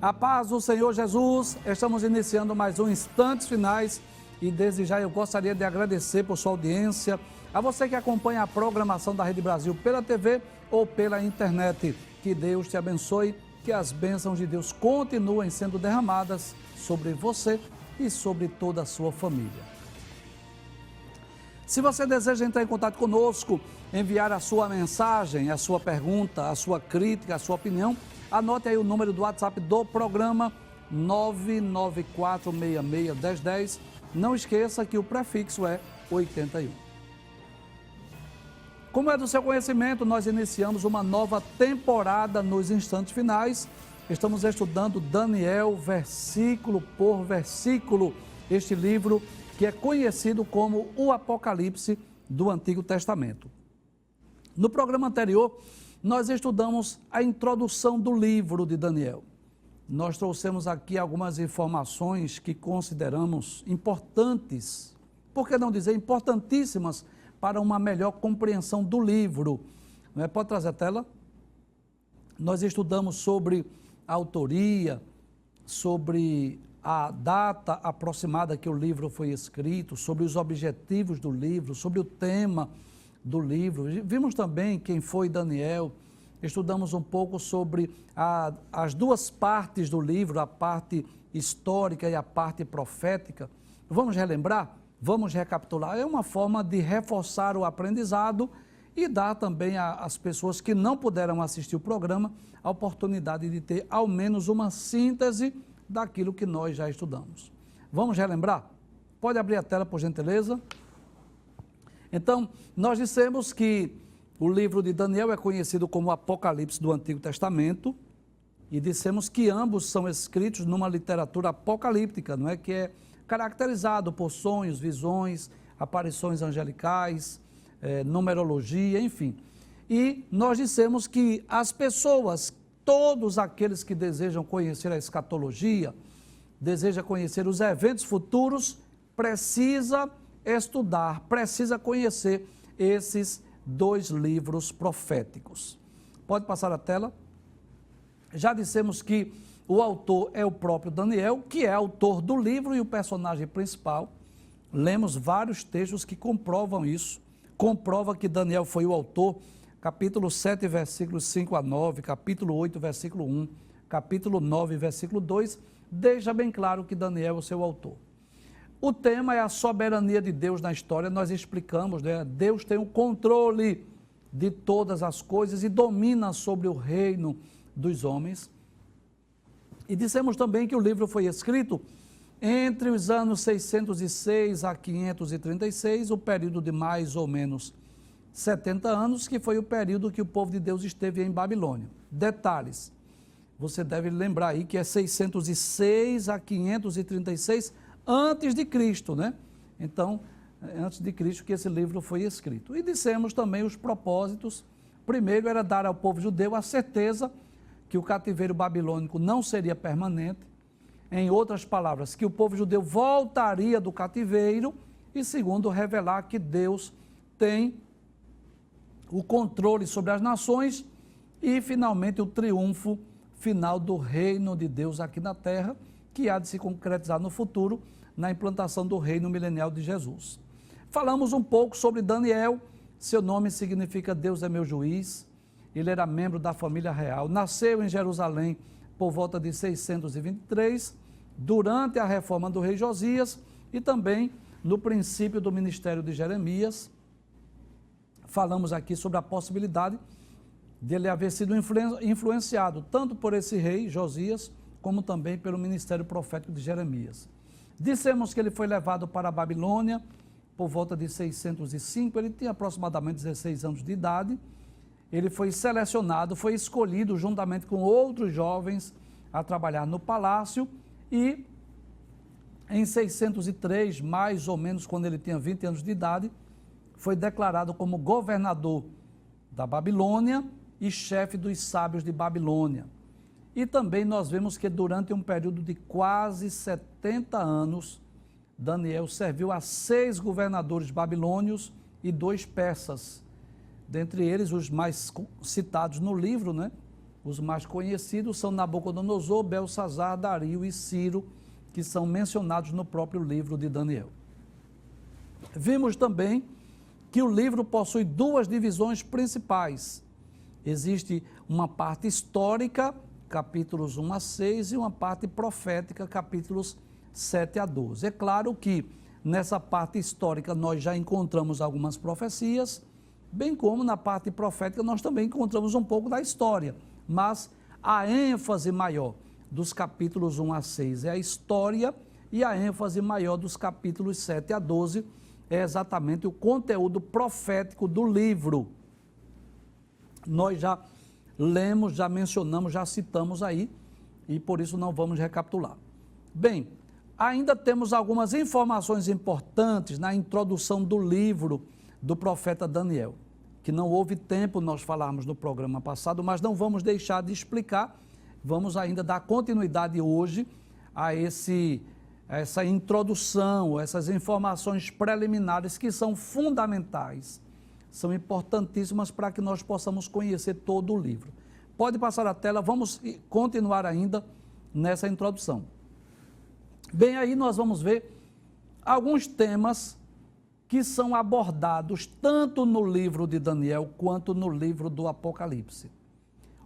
A paz do Senhor Jesus, estamos iniciando mais um Instantes Finais e desde já eu gostaria de agradecer por sua audiência, a você que acompanha a programação da Rede Brasil pela TV ou pela internet. Que Deus te abençoe, que as bênçãos de Deus continuem sendo derramadas sobre você e sobre toda a sua família. Se você deseja entrar em contato conosco, enviar a sua mensagem, a sua pergunta, a sua crítica, a sua opinião, anote aí o número do WhatsApp do programa 994661010. Não esqueça que o prefixo é 81. Como é do seu conhecimento, nós iniciamos uma nova temporada nos instantes finais. Estamos estudando Daniel, versículo por versículo, este livro que é conhecido como o Apocalipse do Antigo Testamento. No programa anterior, nós estudamos a introdução do livro de Daniel. Nós trouxemos aqui algumas informações que consideramos importantes, por que não dizer importantíssimas, para uma melhor compreensão do livro. Pode trazer a tela? Nós estudamos sobre a autoria, sobre a data aproximada que o livro foi escrito, sobre os objetivos do livro, sobre o tema do livro. Vimos também quem foi Daniel, estudamos um pouco sobre as duas partes do livro, a parte histórica e a parte profética. Vamos relembrar? Vamos recapitular? É uma forma de reforçar o aprendizado e dar também às pessoas que não puderam assistir o programa a oportunidade de ter ao menos uma síntese daquilo que nós já estudamos. Vamos relembrar? Pode abrir a tela, por gentileza. Então, nós dissemos que o livro de Daniel é conhecido como o Apocalipse do Antigo Testamento e dissemos que ambos são escritos numa literatura apocalíptica, não é? Que é caracterizado por sonhos, visões, aparições angelicais, numerologia, enfim. E nós dissemos que as pessoas, todos aqueles que desejam conhecer a escatologia, desejam conhecer os eventos futuros, precisa estudar, precisa conhecer esses dois livros proféticos. Pode passar a tela? Já dissemos que o autor é o próprio Daniel, que é autor do livro e o personagem principal. Lemos vários textos que comprovam isso, comprova que Daniel foi o autor, capítulo 7, versículos 5 a 9, capítulo 8, versículo 1, capítulo 9, versículo 2, deixa bem claro que Daniel é o seu autor. O tema é a soberania de Deus na história, nós explicamos, né? Deus tem o controle de todas as coisas e domina sobre o reino dos homens. E dissemos também que o livro foi escrito entre os anos 606 a 536, o período de mais ou menos 70 anos, que foi o período que o povo de Deus esteve em Babilônia. Detalhes, você deve lembrar aí que é 606 a 536 antes de Cristo, né? Então, antes de Cristo que esse livro foi escrito. E dissemos também os propósitos. Primeiro era dar ao povo judeu a certeza que o cativeiro babilônico não seria permanente. Em outras palavras, que o povo judeu voltaria do cativeiro. E segundo, revelar que Deus tem o controle sobre as nações e, finalmente, o triunfo final do reino de Deus aqui na terra, que há de se concretizar no futuro, na implantação do reino milenial de Jesus. Falamos um pouco sobre Daniel, seu nome significa Deus é meu juiz, ele era membro da família real, nasceu em Jerusalém por volta de 623, durante a reforma do rei Josias e também no princípio do ministério de Jeremias. Falamos aqui sobre a possibilidade de ele haver sido influenciado tanto por esse rei Josias, como também pelo ministério profético de Jeremias. Dissemos que ele foi levado para a Babilônia por volta de 605, ele tinha aproximadamente 16 anos de idade, ele foi selecionado, foi escolhido juntamente com outros jovens a trabalhar no palácio E em 603, mais ou menos quando ele tinha 20 anos de idade, foi declarado como governador da Babilônia e chefe dos sábios de Babilônia. E também nós vemos que durante um período de quase 70 anos, Daniel serviu a 6 governadores babilônios e 2 persas. Dentre eles, os mais citados no livro, né? Os mais conhecidos são Nabucodonosor, Belsazar, Dario e Ciro, que são mencionados no próprio livro de Daniel. Vimos também que o livro possui 2 divisões principais. Existe uma parte histórica, capítulos 1 a 6, e uma parte profética, capítulos 7 a 12. É claro que nessa parte histórica nós já encontramos algumas profecias, bem como na parte profética nós também encontramos um pouco da história, mas a ênfase maior dos capítulos 1 a 6 é a história e a ênfase maior dos capítulos 7 a 12 é exatamente o conteúdo profético do livro. Nós já lemos, já mencionamos, já citamos aí, e por isso não vamos recapitular. Bem, ainda temos algumas informações importantes na introdução do livro do profeta Daniel, que não houve tempo nós falarmos no programa passado, mas não vamos deixar de explicar, vamos ainda dar continuidade hoje a essa introdução, essas informações preliminares que são fundamentais, são importantíssimas para que nós possamos conhecer todo o livro. Pode passar a tela, vamos continuar ainda nessa introdução. Bem, aí nós vamos ver alguns temas que são abordados tanto no livro de Daniel quanto no livro do Apocalipse.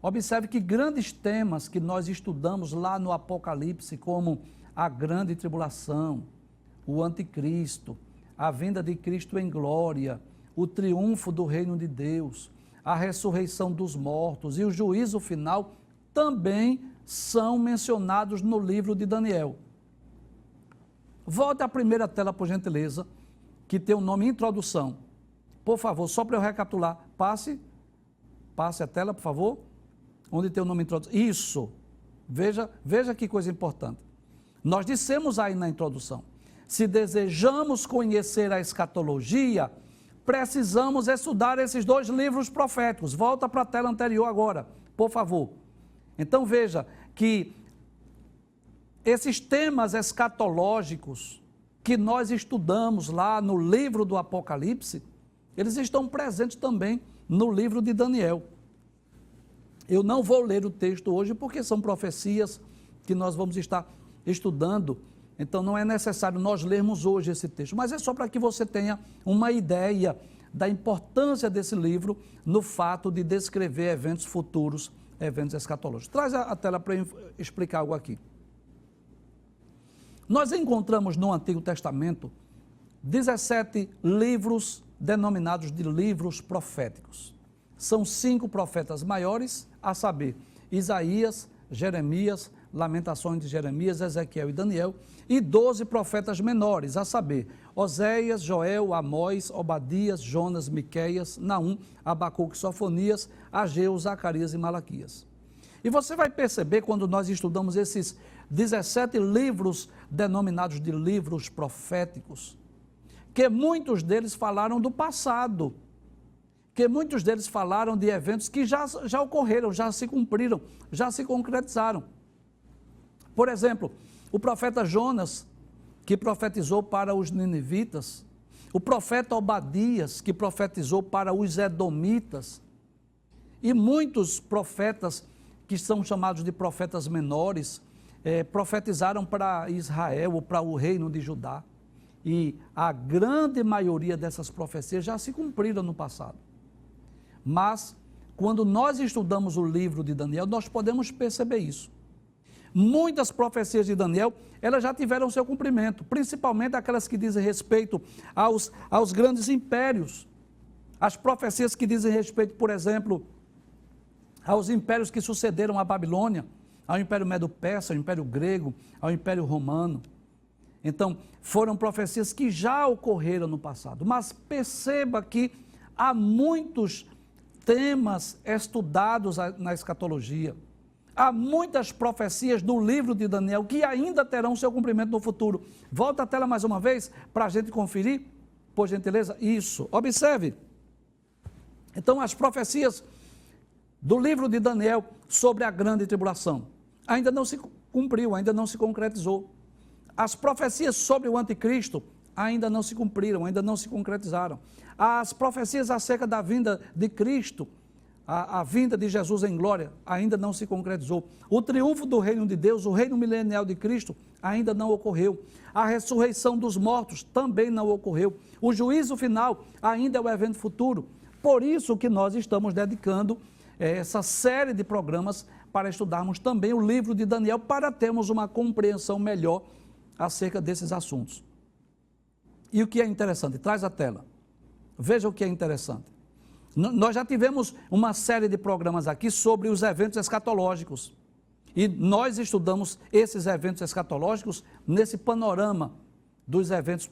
Observe que grandes temas que nós estudamos lá no Apocalipse, como a grande tribulação, o anticristo, a vinda de Cristo em glória, o triunfo do reino de Deus, a ressurreição dos mortos e o juízo final, também são mencionados no livro de Daniel. Volte à primeira tela, por gentileza, que tem o nome Introdução. Por favor, só para eu recapitular, passe a tela, por favor, onde tem o nome Introdução. Isso, veja que coisa importante. Nós dissemos aí na introdução, se desejamos conhecer a escatologia, precisamos estudar esses 2 livros proféticos. Volta para a tela anterior agora, por favor. Então veja que esses temas escatológicos que nós estudamos lá no livro do Apocalipse, eles estão presentes também no livro de Daniel. Eu não vou ler o texto hoje porque são profecias que nós vamos estar estudando, então não é necessário nós lermos hoje esse texto, mas é só para que você tenha uma ideia da importância desse livro no fato de descrever eventos futuros, eventos escatológicos. Traz a tela para eu explicar algo aqui. Nós encontramos no Antigo Testamento 17 livros denominados de livros proféticos. São 5 profetas maiores, a saber, Isaías, Jeremias, Lamentações de Jeremias, Ezequiel e Daniel, e 12 profetas menores, a saber, Oséias, Joel, Amós, Obadias, Jonas, Miqueias, Naum, Abacuque, Sofonias, Ageu, Zacarias e Malaquias. E você vai perceber, quando nós estudamos esses 17 livros denominados de livros proféticos, que muitos deles falaram do passado, que muitos deles falaram de eventos que já ocorreram, já se cumpriram, já se concretizaram. Por exemplo, o profeta Jonas, que profetizou para os ninivitas, o profeta Obadias, que profetizou para os edomitas, e muitos profetas que são chamados de profetas menores, profetizaram para Israel, ou para o reino de Judá. E a grande maioria dessas profecias já se cumpriram no passado. Mas, quando nós estudamos o livro de Daniel, nós podemos perceber isso. Muitas profecias de Daniel, elas já tiveram seu cumprimento, principalmente aquelas que dizem respeito aos grandes impérios. As profecias que dizem respeito, por exemplo, aos impérios que sucederam à Babilônia, ao Império Medo-Persa, ao Império Grego, ao Império Romano. Então, foram profecias que já ocorreram no passado. Mas perceba que há muitos temas estudados na escatologia, Há muitas profecias do livro de Daniel que ainda terão seu cumprimento no futuro. Volta a tela mais uma vez para a gente conferir, por gentileza. Isso, observe. Então, as profecias do livro de Daniel sobre a grande tribulação ainda não se cumpriu, ainda não se concretizou. As profecias sobre o anticristo ainda não se cumpriram, ainda não se concretizaram. As profecias acerca da vinda de Cristo, a vinda de Jesus em glória, ainda não se concretizou. O triunfo do reino de Deus, o reino milenial de Cristo, ainda não ocorreu. A ressurreição dos mortos também não ocorreu. O juízo final ainda é o evento futuro. Por isso que nós estamos dedicando essa série de programas para estudarmos também o livro de Daniel, para termos uma compreensão melhor acerca desses assuntos. E o que é interessante? Traz a tela. Veja o que é interessante. Nós já tivemos uma série de programas aqui sobre os eventos escatológicos. E nós estudamos esses eventos escatológicos nesse panorama dos eventos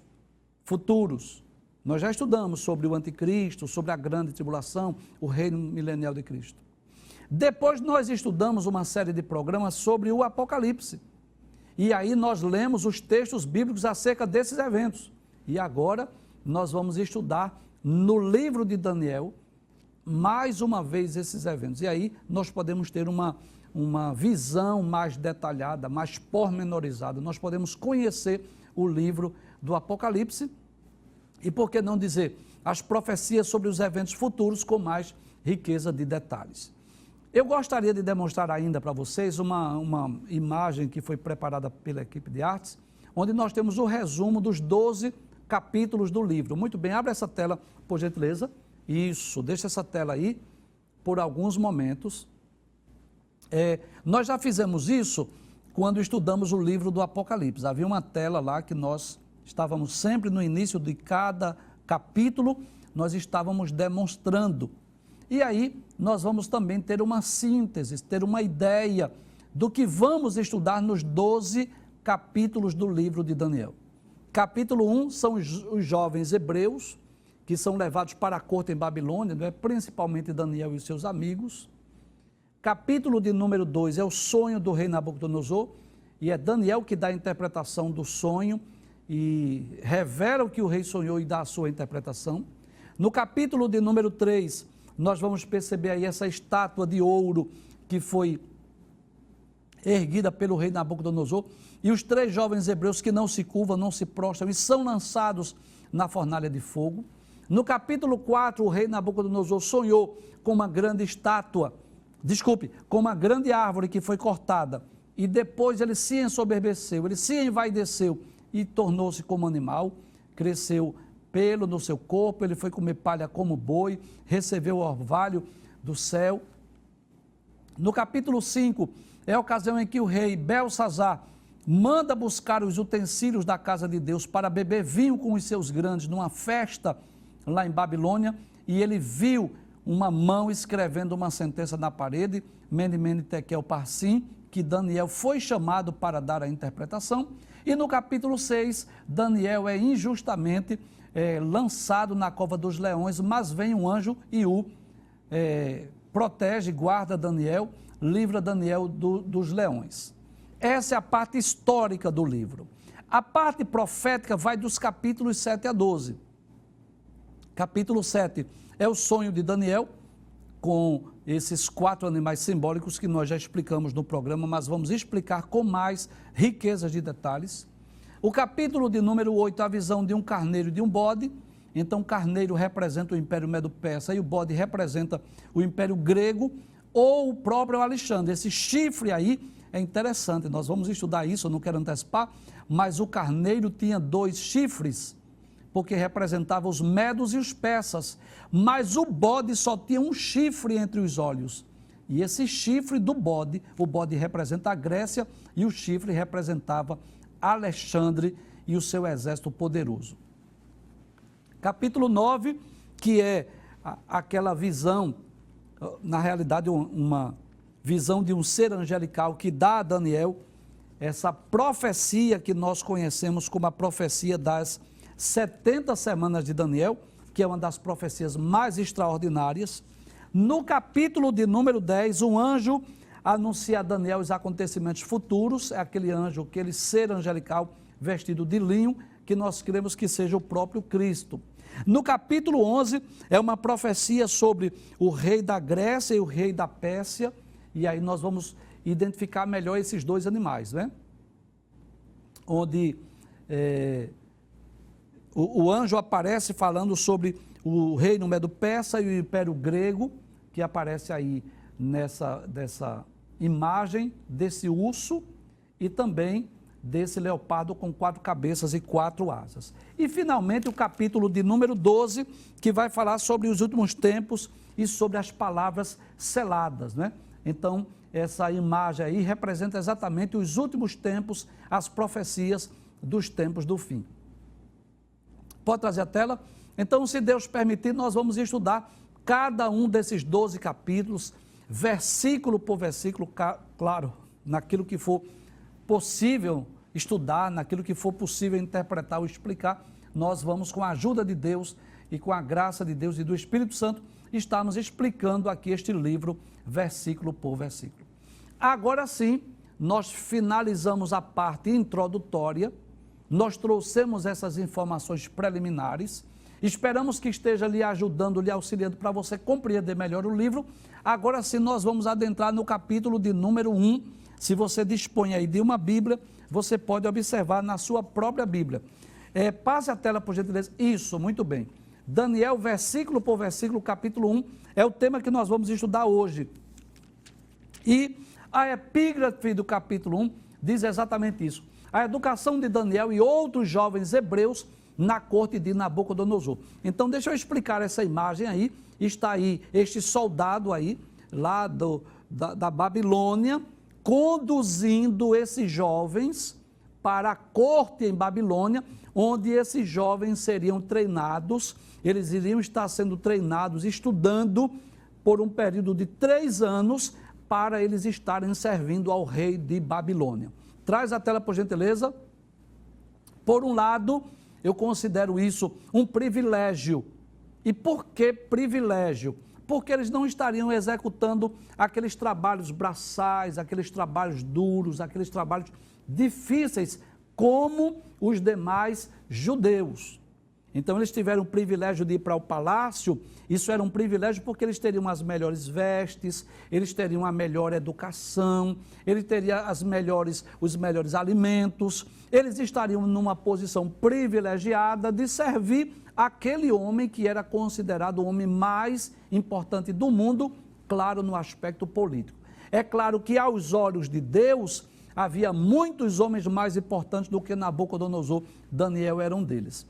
futuros. Nós já estudamos sobre o anticristo, sobre a grande tribulação, o reino milenial de Cristo. Depois nós estudamos uma série de programas sobre o Apocalipse. E aí nós lemos os textos bíblicos acerca desses eventos. E agora nós vamos estudar no livro de Daniel, mais uma vez, esses eventos. E aí nós podemos ter uma visão mais detalhada, mais pormenorizada. Nós podemos conhecer o livro do Apocalipse e, por que não dizer, as profecias sobre os eventos futuros com mais riqueza de detalhes. Eu gostaria de demonstrar ainda para vocês uma imagem que foi preparada pela equipe de artes, onde nós temos o resumo dos 12 capítulos do livro. Muito bem, abre essa tela, por gentileza. Isso, deixa essa tela aí por alguns momentos. Nós já fizemos isso quando estudamos o livro do Apocalipse. Havia uma tela lá que nós estávamos sempre no início de cada capítulo, nós estávamos demonstrando. E aí nós vamos também ter uma síntese, ter uma ideia do que vamos estudar nos 12 capítulos do livro de Daniel. Capítulo 1 são os jovens hebreus, que são levados para a corte em Babilônia, principalmente Daniel e seus amigos. Capítulo de número 2 é o sonho do rei Nabucodonosor, e é Daniel que dá a interpretação do sonho e revela o que o rei sonhou e dá a sua interpretação. No capítulo de número 3, nós vamos perceber aí essa estátua de ouro que foi erguida pelo rei Nabucodonosor, e os 3 jovens hebreus que não se curvam, não se prostram e são lançados na fornalha de fogo. No capítulo 4, o rei Nabucodonosor sonhou com uma grande com uma grande árvore que foi cortada, e depois ele se ensoberbeceu, ele se envaideceu e tornou-se como animal, cresceu pelo no seu corpo, ele foi comer palha como boi, recebeu o orvalho do céu. No capítulo 5, é a ocasião em que o rei Belsazar manda buscar os utensílios da casa de Deus para beber vinho com os seus grandes numa festa lá em Babilônia, e ele viu uma mão escrevendo uma sentença na parede, Mene, Mene, Tekel, Parsim, que Daniel foi chamado para dar a interpretação. E no capítulo 6, Daniel é injustamente lançado na cova dos leões, mas vem um anjo e o protege, guarda Daniel, livra Daniel dos leões. Essa é a parte histórica do livro. A parte profética vai dos capítulos 7 a 12. Capítulo 7 é o sonho de Daniel, com esses 4 animais simbólicos que nós já explicamos no programa, mas vamos explicar com mais riquezas de detalhes. O capítulo de número 8, a visão de um carneiro e de um bode. Então, o carneiro representa o Império Medo-Persa e o bode representa o Império Grego ou o próprio Alexandre. Esse chifre aí é interessante, nós vamos estudar isso, eu não quero antecipar, mas o carneiro tinha 2 chifres, porque representava os medos e os persas, mas o bode só tinha um chifre entre os olhos. E esse chifre do bode, o bode representa a Grécia e o chifre representava Alexandre e o seu exército poderoso. Capítulo 9, que é aquela visão, na realidade uma visão de um ser angelical que dá a Daniel essa profecia que nós conhecemos como a profecia das 70 semanas de Daniel, que é uma das profecias mais extraordinárias. No capítulo de número 10, um anjo anuncia a Daniel os acontecimentos futuros, é aquele anjo, aquele ser angelical vestido de linho, que nós queremos que seja o próprio Cristo. No capítulo 11, é uma profecia sobre o rei da Grécia e o rei da Pérsia, e aí nós vamos identificar melhor esses dois animais, né? Onde o anjo aparece falando sobre o reino Medo-Persa e o Império Grego, que aparece aí dessa imagem desse urso e também desse leopardo com 4 cabeças e 4 asas. E finalmente o capítulo de número 12, que vai falar sobre os últimos tempos e sobre as palavras seladas, né? Então, essa imagem aí representa exatamente os últimos tempos, as profecias dos tempos do fim. Pode trazer a tela? Então, se Deus permitir, nós vamos estudar cada um desses 12 capítulos, versículo por versículo, claro, naquilo que for possível estudar, naquilo que for possível interpretar ou explicar, nós vamos, com a ajuda de Deus e com a graça de Deus e do Espírito Santo, estarmos explicando aqui este livro, versículo por versículo. Agora sim, nós finalizamos a parte introdutória, nós trouxemos essas informações preliminares, esperamos que esteja lhe ajudando, lhe auxiliando para você compreender melhor o livro. Agora sim, nós vamos adentrar no capítulo de número 1, se você dispõe aí de uma Bíblia, você pode observar na sua própria Bíblia. Passe a tela, por gentileza. Isso, muito bem. Daniel, versículo por versículo, capítulo 1, é o tema que nós vamos estudar hoje. E a epígrafe do capítulo 1 diz exatamente isso. A educação de Daniel e outros jovens hebreus na corte de Nabucodonosor. Então, deixa eu explicar essa imagem aí. Está aí este soldado aí, lá da Babilônia, conduzindo esses jovens para a corte em Babilônia, onde esses jovens seriam treinados, eles iriam estar sendo treinados, estudando por um período de 3 anos, para eles estarem servindo ao rei de Babilônia. Traz a tela, por gentileza. Por um lado, eu considero isso um privilégio. E por que privilégio? Porque eles não estariam executando aqueles trabalhos braçais, aqueles trabalhos duros, aqueles trabalhos difíceis, como os demais judeus. Então, eles tiveram o privilégio de ir para o palácio. Isso era um privilégio porque eles teriam as melhores vestes, eles teriam a melhor educação, eles teriam os melhores alimentos, eles estariam numa posição privilegiada de servir aquele homem que era considerado o homem mais importante do mundo, claro, no aspecto político. É claro que aos olhos de Deus, havia muitos homens mais importantes do que Nabucodonosor. Daniel era um deles.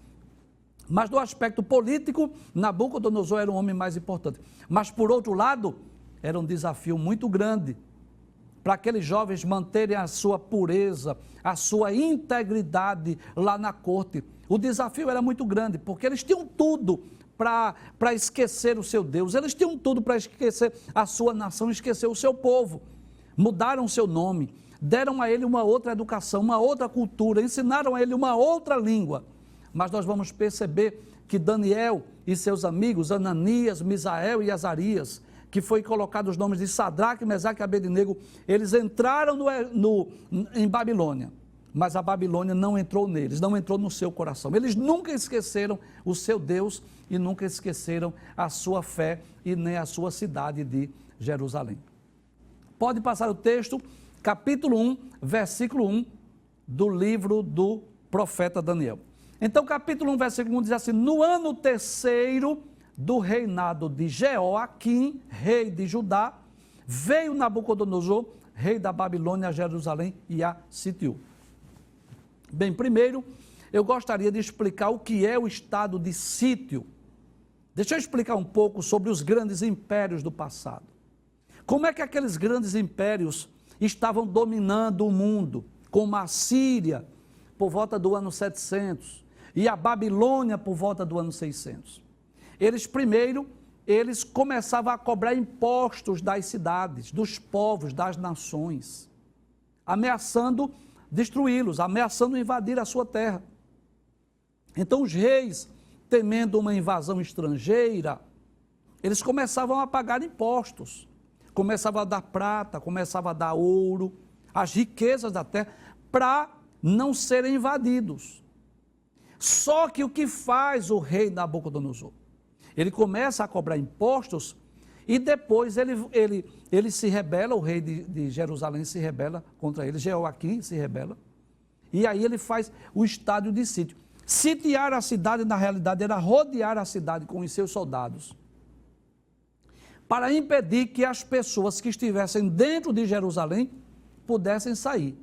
Mas do aspecto político, Nabucodonosor era o homem mais importante. Mas por outro lado, era um desafio muito grande para aqueles jovens manterem a sua pureza, a sua integridade lá na corte. O desafio era muito grande, porque eles tinham tudo para esquecer o seu Deus, eles tinham tudo para esquecer a sua nação, esquecer o seu povo. Mudaram seu nome, deram a ele uma outra educação, uma outra cultura, ensinaram a ele uma outra língua. Mas nós vamos perceber que Daniel e seus amigos, Ananias, Misael e Azarias, que foi colocado os nomes de Sadraque, Mesaque e Abednego, eles entraram em Babilônia, mas a Babilônia não entrou neles, não entrou no seu coração. Eles nunca esqueceram o seu Deus e nunca esqueceram a sua fé e nem a sua cidade de Jerusalém. Pode passar o texto, capítulo 1, versículo 1 do livro do profeta Daniel. Então, capítulo 1, versículo 1 diz assim: no ano 3º do reinado de Jeoaquim, rei de Judá, veio Nabucodonosor, rei da Babilônia, a Jerusalém e a sitiou. Bem, primeiro, eu gostaria de explicar o que é o estado de sítio. Deixa eu explicar um pouco sobre os grandes impérios do passado. Como é que aqueles grandes impérios estavam dominando o mundo, como a Síria, por volta do ano 700, e a Babilônia, por volta do ano 600. Eles começavam a cobrar impostos das cidades, dos povos, das nações, ameaçando destruí-los, ameaçando invadir a sua terra. Então os reis, temendo uma invasão estrangeira, eles começavam a pagar impostos. começava a dar prata, começava a dar ouro, as riquezas da terra, para não serem invadidos. Só que o que faz o rei Nabucodonosor? Ele começa a cobrar impostos e depois ele se rebela, o rei de Jerusalém se rebela contra ele, Jeoaquim se rebela, e aí ele faz o estádio de sítio. Sitiar a cidade, na realidade, era rodear a cidade com os seus soldados, para impedir que as pessoas que estivessem dentro de Jerusalém pudessem sair.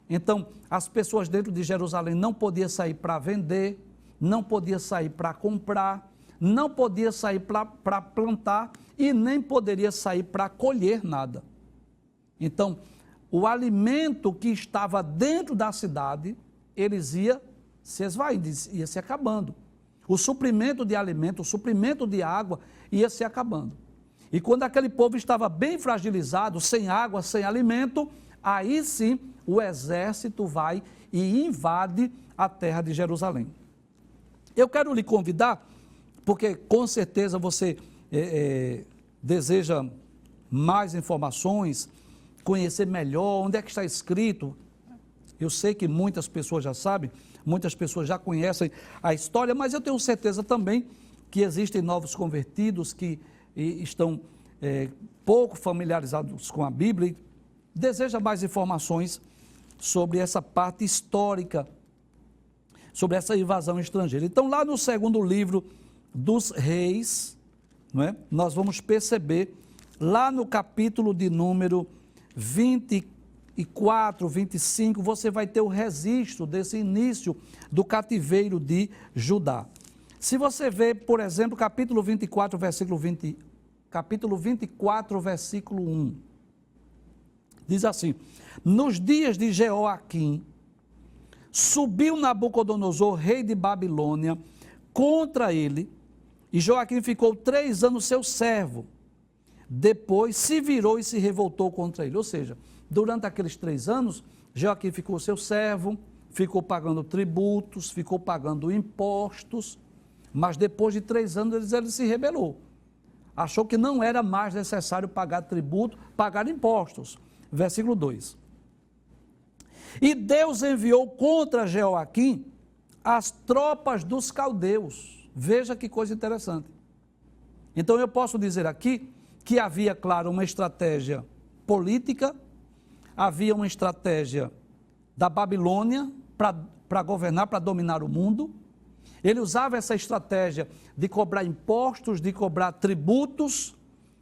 Então, as pessoas dentro de Jerusalém não podiam sair para vender, não podiam sair para comprar, não podiam sair para plantar e nem poderia sair para colher nada. Então, o alimento que estava dentro da cidade, eles ia se esvaindo, ia se acabando. O suprimento de alimento, o suprimento de água ia se acabando. E quando aquele povo estava bem fragilizado, sem água, sem alimento, aí sim o exército vai e invade a terra de Jerusalém. Eu quero lhe convidar, porque com certeza você deseja mais informações, conhecer melhor, onde é que está escrito. Eu sei que muitas pessoas já sabem, muitas pessoas já conhecem a história, mas eu tenho certeza também que existem novos convertidos que estão pouco familiarizados com a Bíblia e deseja mais informações sobre essa parte histórica, sobre essa invasão estrangeira. Então, lá no segundo livro dos Reis, não é? Nós vamos perceber, lá no capítulo de número 24, 25, você vai ter o registro desse início do cativeiro de Judá. Se você ver, por exemplo, capítulo 24, versículo 1, diz assim: nos dias de Jeoaquim, subiu Nabucodonosor, rei de Babilônia, contra ele, e Joaquim ficou 3 anos seu servo. Depois se virou e se revoltou contra ele. Ou seja, durante aqueles 3 anos, Joaquim ficou seu servo, ficou pagando tributos, ficou pagando impostos, mas depois de 3 anos ele se rebelou. Achou que não era mais necessário pagar tributo, pagar impostos. Versículo 2. E Deus enviou contra Jeoaquim as tropas dos caldeus. Veja que coisa interessante. Então eu posso dizer aqui que havia, claro, uma estratégia política, havia uma estratégia da Babilônia para governar, para dominar o mundo. Ele usava essa estratégia de cobrar impostos, de cobrar tributos,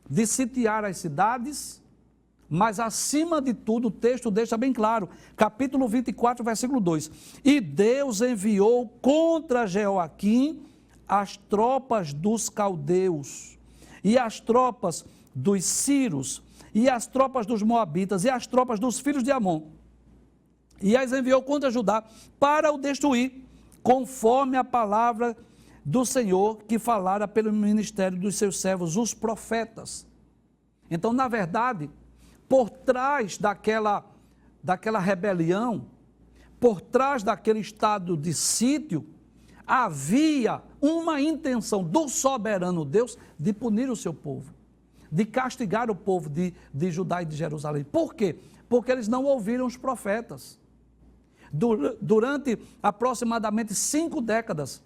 de sitiar as cidades, mas acima de tudo o texto deixa bem claro, capítulo 24, versículo 2, e Deus enviou contra Jeoaquim as tropas dos caldeus, e as tropas dos sírios, e as tropas dos moabitas, e as tropas dos filhos de Amon, e as enviou contra Judá para o destruir, conforme a palavra do Senhor que falara pelo ministério dos seus servos, os profetas. Então, na verdade, por trás daquela rebelião, por trás daquele estado de sítio, havia uma intenção do soberano Deus de punir o seu povo, de castigar o povo de Judá e de Jerusalém. Por quê? Porque eles não ouviram os profetas. Durante aproximadamente 5 décadas,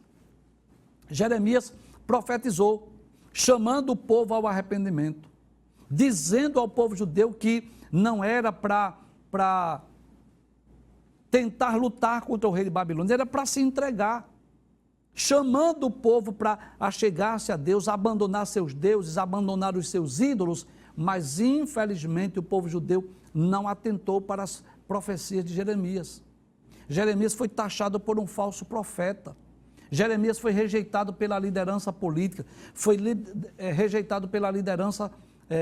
Jeremias profetizou, chamando o povo ao arrependimento, dizendo ao povo judeu que não era para tentar lutar contra o rei de Babilônia, era para se entregar, chamando o povo para achegar-se a Deus, abandonar seus deuses, abandonar os seus ídolos, mas infelizmente o povo judeu não atentou para as profecias de Jeremias. Jeremias foi taxado por um falso profeta. Jeremias foi rejeitado pela liderança política, foi rejeitado pela liderança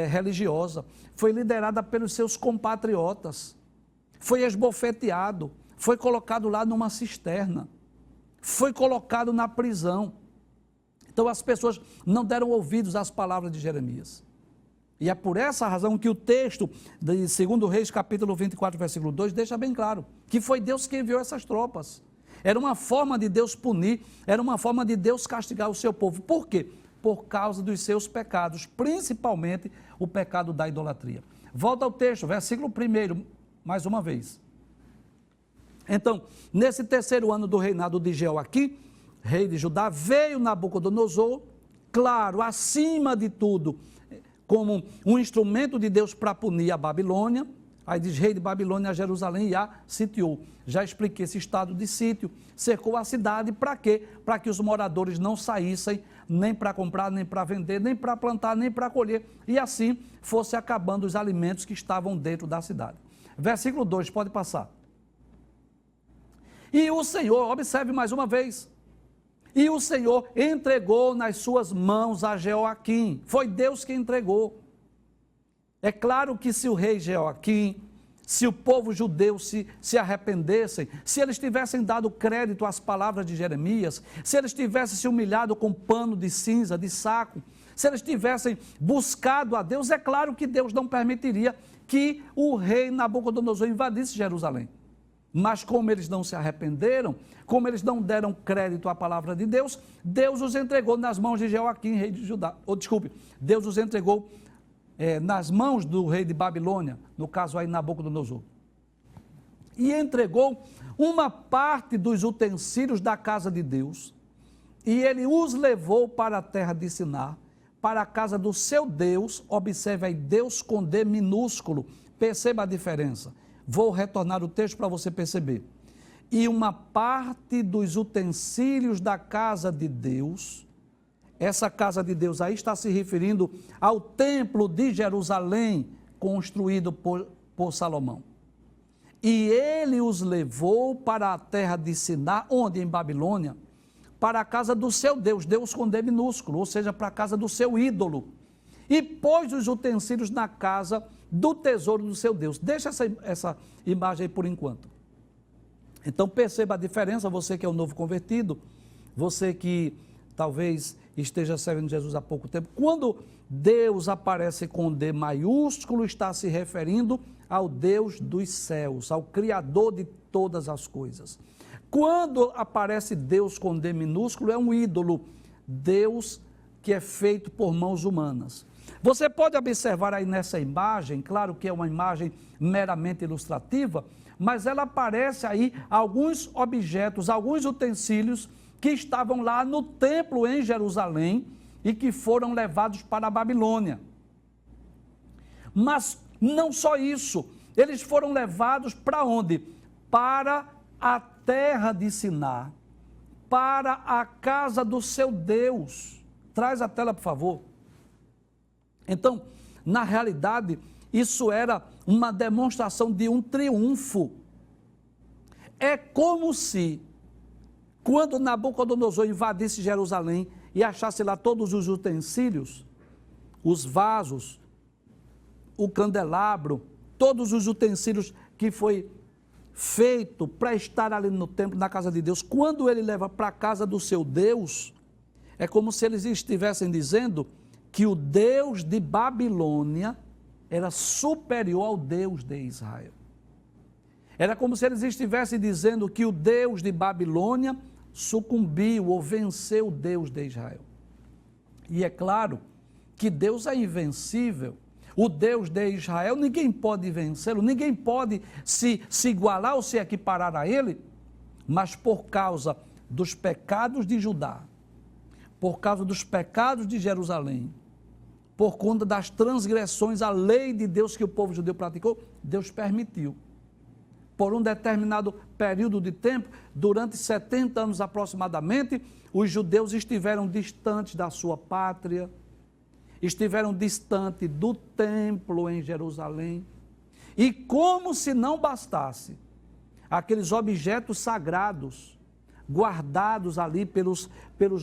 religiosa, foi liderada pelos seus compatriotas, foi esbofeteado, foi colocado lá numa cisterna, foi colocado na prisão. Então as pessoas não deram ouvidos às palavras de Jeremias. E é por essa razão que o texto de 2 Reis, capítulo 24, versículo 2, deixa bem claro que foi Deus que enviou essas tropas. Era uma forma de Deus punir, era uma forma de Deus castigar o seu povo. Por quê? por causa dos seus pecados, principalmente o pecado da idolatria. Volta ao texto, versículo 1, mais uma vez. Então, nesse terceiro ano do reinado de Jeoaquim, rei de Judá, veio Nabucodonosor, claro, acima de tudo, como um instrumento de Deus para punir a Babilônia. Aí diz, rei de Babilônia a Jerusalém e a sitiou. Já expliquei esse estado de sítio, cercou a cidade, para quê? Para que os moradores não saíssem, nem para comprar, nem para vender, nem para plantar, nem para colher, e assim fosse acabando os alimentos que estavam dentro da cidade. Versículo 2, pode passar. E o Senhor, observe mais uma vez, e o Senhor entregou nas suas mãos a Jeoaquim, foi Deus que entregou. É claro que se o rei Jeoaquim, se o povo judeu se arrependessem, se eles tivessem dado crédito às palavras de Jeremias, se eles tivessem se humilhado com pano de cinza, de saco, se eles tivessem buscado a Deus, é claro que Deus não permitiria que o rei Nabucodonosor invadisse Jerusalém. Mas como eles não se arrependeram, como eles não deram crédito à palavra de Deus, Deus os entregou nas mãos de Jeoaquim, rei de Judá. Deus os entregou nas mãos do rei de Babilônia, no caso aí Nabucodonosor. E entregou uma parte dos utensílios da casa de Deus, e ele os levou para a terra de Sinar, para a casa do seu Deus. Observe aí, Deus com D minúsculo, perceba a diferença. Vou retornar o texto para você perceber. E uma parte dos utensílios da casa de Deus, essa casa de Deus aí está se referindo ao templo de Jerusalém, construído por Salomão. E ele os levou para a terra de Sinar, onde em Babilônia, para a casa do seu Deus, Deus com D minúsculo, ou seja, para a casa do seu ídolo. E pôs os utensílios na casa do tesouro do seu Deus. Deixa essa imagem aí por enquanto. Então perceba a diferença, você que é um novo convertido, você que talvez esteja servindo Jesus há pouco tempo. Quando Deus aparece com D maiúsculo, está se referindo ao Deus dos céus, ao Criador de todas as coisas. Quando aparece Deus com D minúsculo, é um ídolo, Deus que é feito por mãos humanas. Você pode observar aí nessa imagem, claro que é uma imagem meramente ilustrativa, mas ela aparece aí alguns objetos, alguns utensílios que estavam lá no templo em Jerusalém e que foram levados para a Babilônia. Mas não só isso, eles foram levados para onde? Para a terra de Sinar, para a casa do seu Deus. Traz a tela, por favor. Então, na realidade, isso era uma demonstração de um triunfo. É como se, quando Nabucodonosor invadisse Jerusalém e achasse lá todos os utensílios, os vasos, o candelabro, todos os utensílios que foi feito para estar ali no templo, na casa de Deus, quando ele leva para a casa do seu Deus, é como se eles estivessem dizendo que o Deus de Babilônia era superior ao Deus de Israel. Era como se eles estivessem dizendo que o Deus de Babilônia sucumbiu ou venceu o Deus de Israel. E é claro que Deus é invencível. O Deus de Israel, ninguém pode vencê-lo, ninguém pode se igualar ou se equiparar a ele, mas por causa dos pecados de Judá, por causa dos pecados de Jerusalém, por conta das transgressões à lei de Deus que o povo judeu praticou, Deus permitiu. Por um determinado período de tempo, durante 70 anos aproximadamente, os judeus estiveram distantes da sua pátria, estiveram distantes do templo em Jerusalém. E como se não bastasse, aqueles objetos sagrados, guardados ali pelos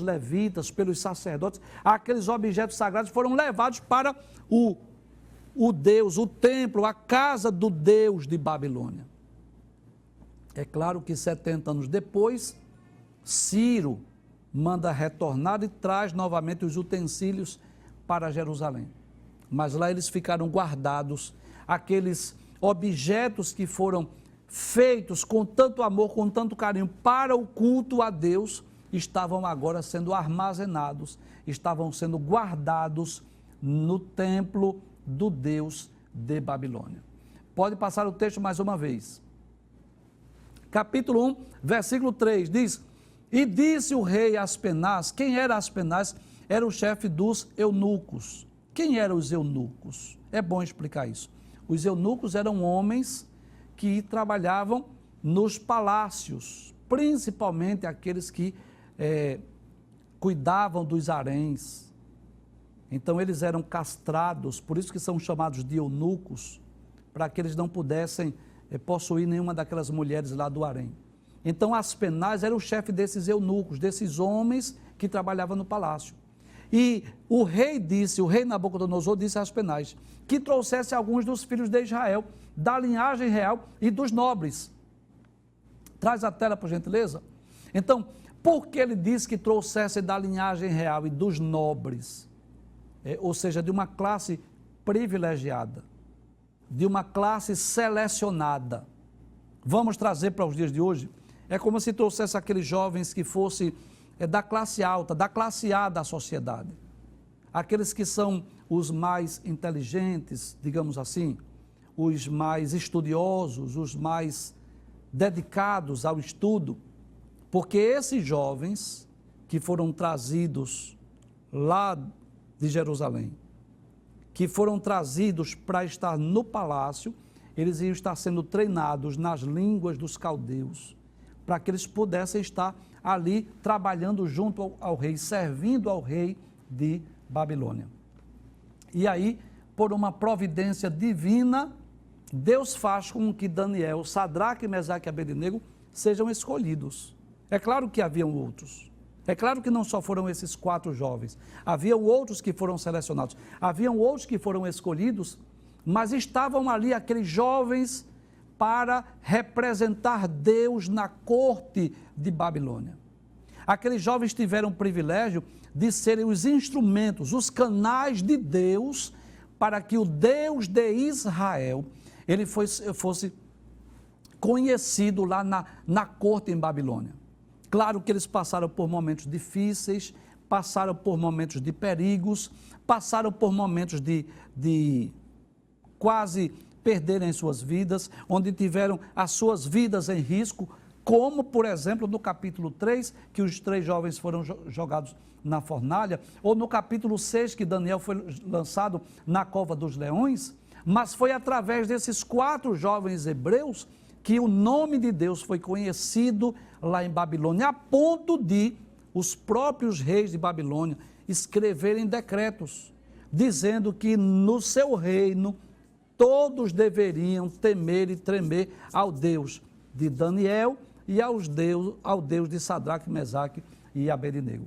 levitas, pelos sacerdotes, aqueles objetos sagrados foram levados para o Deus, o templo, a casa do Deus de Babilônia. É claro que 70 anos depois, Ciro manda retornar e traz novamente os utensílios para Jerusalém. Mas lá eles ficaram guardados, aqueles objetos que foram feitos com tanto amor, com tanto carinho para o culto a Deus, estavam agora sendo armazenados, estavam sendo guardados no templo do Deus de Babilônia. Pode passar o texto mais uma vez. Capítulo 1, versículo 3, diz: E disse o rei Aspenaz. Quem era Aspenaz? Era o chefe dos eunucos. Quem eram os eunucos? É bom explicar isso. Os eunucos eram homens que trabalhavam nos palácios, principalmente aqueles que cuidavam dos haréns. Então eles eram castrados, por isso que são chamados de eunucos, para que eles não pudessem possuir nenhuma daquelas mulheres lá do harém. Então Aspenaz era o chefe desses eunucos, desses homens que trabalhavam no palácio. E o rei Nabucodonosor disse a Aspenaz que trouxesse alguns dos filhos de Israel, da linhagem real e dos nobres. Traz a tela, por gentileza. Então, por que ele disse que trouxesse da linhagem real e dos nobres? Ou seja, de uma classe privilegiada, de uma classe selecionada. Vamos trazer para os dias de hoje. É como se trouxesse aqueles jovens que fossem da classe alta, da classe A da sociedade. Aqueles que são os mais inteligentes, digamos assim, os mais estudiosos, os mais dedicados ao estudo, porque esses jovens que foram trazidos lá de Jerusalém, que foram trazidos para estar no palácio, eles iam estar sendo treinados nas línguas dos caldeus, para que eles pudessem estar ali trabalhando junto ao rei, servindo ao rei de Babilônia. E aí, por uma providência divina, Deus faz com que Daniel, Sadraque, Mesaque e Abednego sejam escolhidos. É claro que haviam outros. É claro que não só foram esses 4 jovens. Haviam outros que foram selecionados. Haviam outros que foram escolhidos, mas estavam ali aqueles jovens para representar Deus na corte de Babilônia. Aqueles jovens tiveram o privilégio de serem os instrumentos, os canais de Deus, para que o Deus de Israel ele fosse conhecido lá na corte em Babilônia. Claro que eles passaram por momentos difíceis, passaram por momentos de perigos, passaram por momentos de quase perderem suas vidas, onde tiveram as suas vidas em risco, como, por exemplo, no capítulo 3, que os 3 jovens foram jogados na fornalha, ou no capítulo 6, que Daniel foi lançado na cova dos leões, mas foi através desses 4 jovens hebreus que o nome de Deus foi conhecido lá em Babilônia, a ponto de os próprios reis de Babilônia escreverem decretos, dizendo que no seu reino todos deveriam temer e tremer ao Deus de Daniel e ao Deus de Sadraque, Mesaque e Abednego.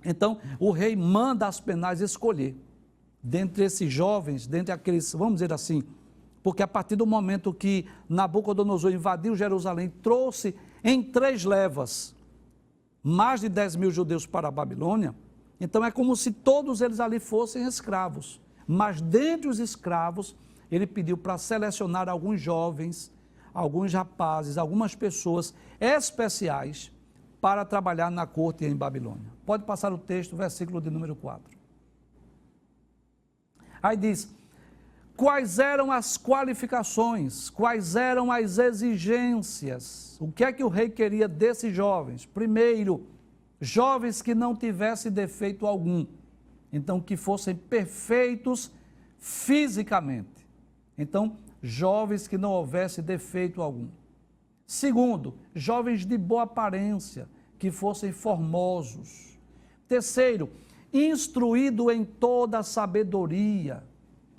Então, o rei manda Aspenaz escolher, dentre esses jovens, dentre aqueles, vamos dizer assim, porque a partir do momento que Nabucodonosor invadiu Jerusalém, trouxe em 3 levas mais de 10 mil judeus para a Babilônia, então é como se todos eles ali fossem escravos. Mas dentre os escravos, ele pediu para selecionar alguns jovens, alguns rapazes, algumas pessoas especiais para trabalhar na corte em Babilônia. Pode passar o texto, versículo de número 4. Aí diz: quais eram as qualificações, quais eram as exigências, o que é que o rei queria desses jovens? Primeiro, jovens que não tivessem defeito algum, então que fossem perfeitos fisicamente, então jovens que não houvesse defeito algum. Segundo, jovens de boa aparência, que fossem formosos. Terceiro, instruído em toda a sabedoria,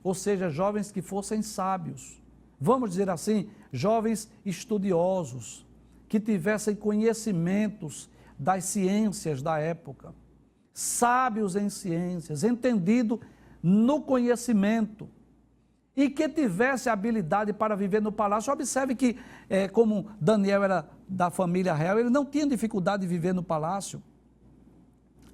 ou seja, jovens que fossem sábios. Vamos dizer assim, jovens estudiosos, que tivessem conhecimentos das ciências da época, sábios em ciências, entendido no conhecimento, e que tivesse habilidade para viver no palácio. Observe que, como Daniel era da família real, ele não tinha dificuldade de viver no palácio,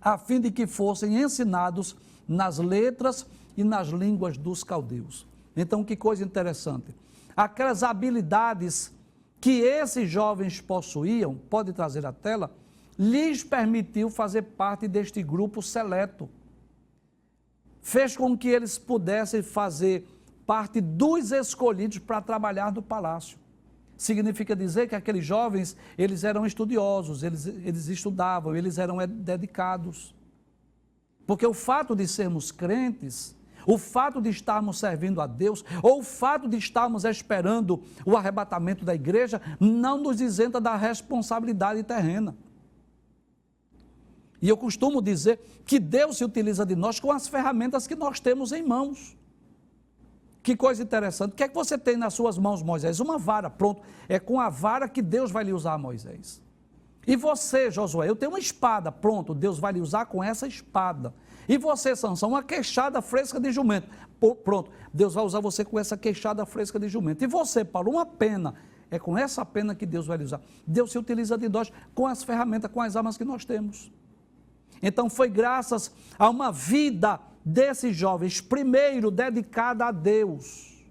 a fim de que fossem ensinados nas letras e nas línguas dos caldeus. Então, que coisa interessante. Aquelas habilidades que esses jovens possuíam, pode trazer a tela, lhes permitiu fazer parte deste grupo seleto. Fez com que eles pudessem fazer parte dos escolhidos para trabalhar no palácio. Significa dizer que aqueles jovens, eles eram estudiosos, eles estudavam, eles eram dedicados. Porque o fato de sermos crentes, o fato de estarmos servindo a Deus, ou o fato de estarmos esperando o arrebatamento da igreja, não nos isenta da responsabilidade terrena. E eu costumo dizer que Deus se utiliza de nós com as ferramentas que nós temos em mãos. Que coisa interessante. O que é que você tem nas suas mãos, Moisés? Uma vara, pronto. É com a vara que Deus vai lhe usar, Moisés. E você, Josué, eu tenho uma espada, pronto, Deus vai lhe usar com essa espada. E você, Sansão, uma queixada fresca de jumento, pronto, Deus vai usar você com essa queixada fresca de jumento. E você, Paulo, uma pena, é com essa pena que Deus vai lhe usar. Deus se utiliza de nós com as ferramentas, com as armas que nós temos. Então foi graças a uma vida desses jovens, primeiro dedicada a Deus,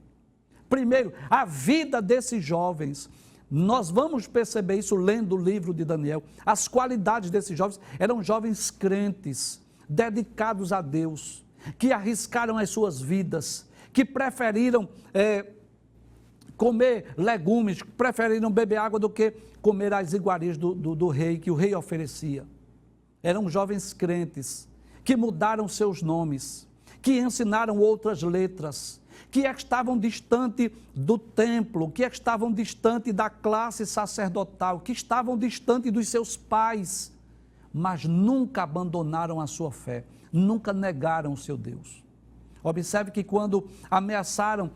primeiro a vida desses jovens, nós vamos perceber isso lendo o livro de Daniel, as qualidades desses jovens, eram jovens crentes, dedicados a Deus, que arriscaram as suas vidas, que preferiram comer legumes, preferiram beber água do que comer as iguarias do rei, que o rei oferecia. Eram jovens crentes, que mudaram seus nomes, que ensinaram outras letras, que estavam distante do templo, que estavam distante da classe sacerdotal, que estavam distante dos seus pais, mas nunca abandonaram a sua fé, nunca negaram o seu Deus. Observe que quando ameaçaram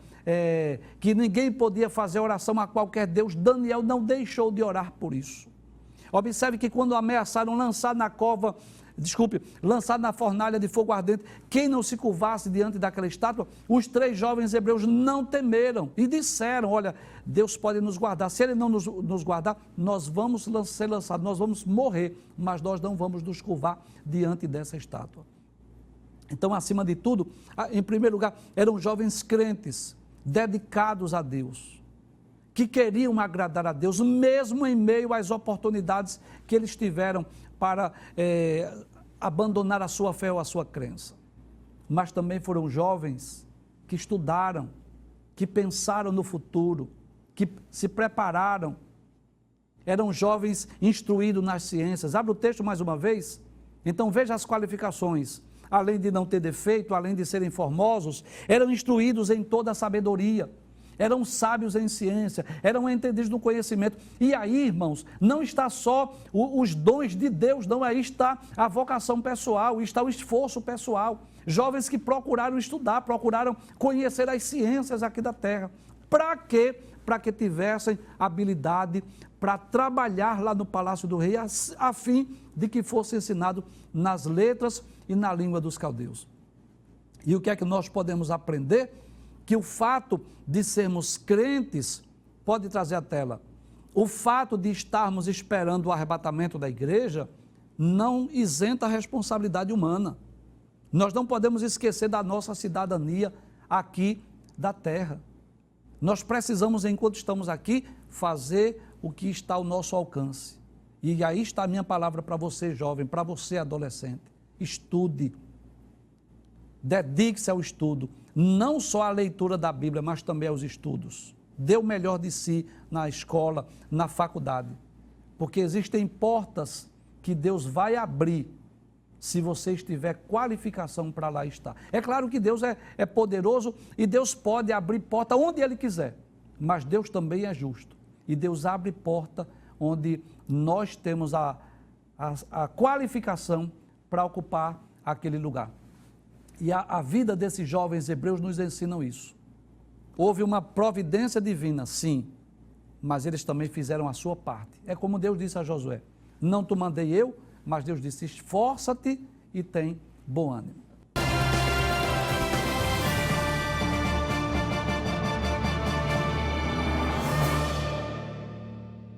que ninguém podia fazer oração a qualquer Deus, Daniel não deixou de orar por isso. Observe que quando ameaçaram lançar na fornalha de fogo ardente, quem não se curvasse diante daquela estátua, os 3 jovens hebreus não temeram e disseram, olha, Deus pode nos guardar, se Ele não nos guardar, nós vamos ser lançados, nós vamos morrer, mas nós não vamos nos curvar diante dessa estátua. Então, acima de tudo, em primeiro lugar, eram jovens crentes, dedicados a Deus, que queriam agradar a Deus, mesmo em meio às oportunidades que eles tiveram para abandonar a sua fé ou a sua crença. Mas também foram jovens que estudaram, que pensaram no futuro, que se prepararam. Eram jovens instruídos nas ciências. Abre o texto mais uma vez. Então veja as qualificações. Além de não ter defeito, além de serem formosos, eram instruídos em toda a sabedoria. Eram sábios em ciência, eram entendidos no conhecimento. E aí, irmãos, não está só os dons de Deus, não, aí está a vocação pessoal, está o esforço pessoal. Jovens que procuraram estudar, procuraram conhecer as ciências aqui da terra. Para quê? Para que tivessem habilidade para trabalhar lá no Palácio do Rei, a fim de que fosse ensinado nas letras e na língua dos caldeus. E o que é que nós podemos aprender? Que o fato de sermos crentes, pode trazer a tela, o fato de estarmos esperando o arrebatamento da igreja, não isenta a responsabilidade humana. Nós não podemos esquecer da nossa cidadania aqui da terra. Nós precisamos, enquanto estamos aqui, fazer o que está ao nosso alcance. E aí está a minha palavra para você, jovem, para você, adolescente. Estude. Dedique-se ao estudo, não só à leitura da Bíblia, mas também aos estudos. Dê o melhor de si na escola, na faculdade, porque existem portas que Deus vai abrir se você tiver qualificação para lá estar. É claro que Deus é poderoso e Deus pode abrir porta onde Ele quiser, mas Deus também é justo e Deus abre porta onde nós temos a qualificação para ocupar aquele lugar. E a vida desses jovens hebreus nos ensinam isso. Houve uma providência divina, sim, mas eles também fizeram a sua parte. É como Deus disse a Josué, não te mandei eu, mas Deus disse, esforça-te e tem bom ânimo.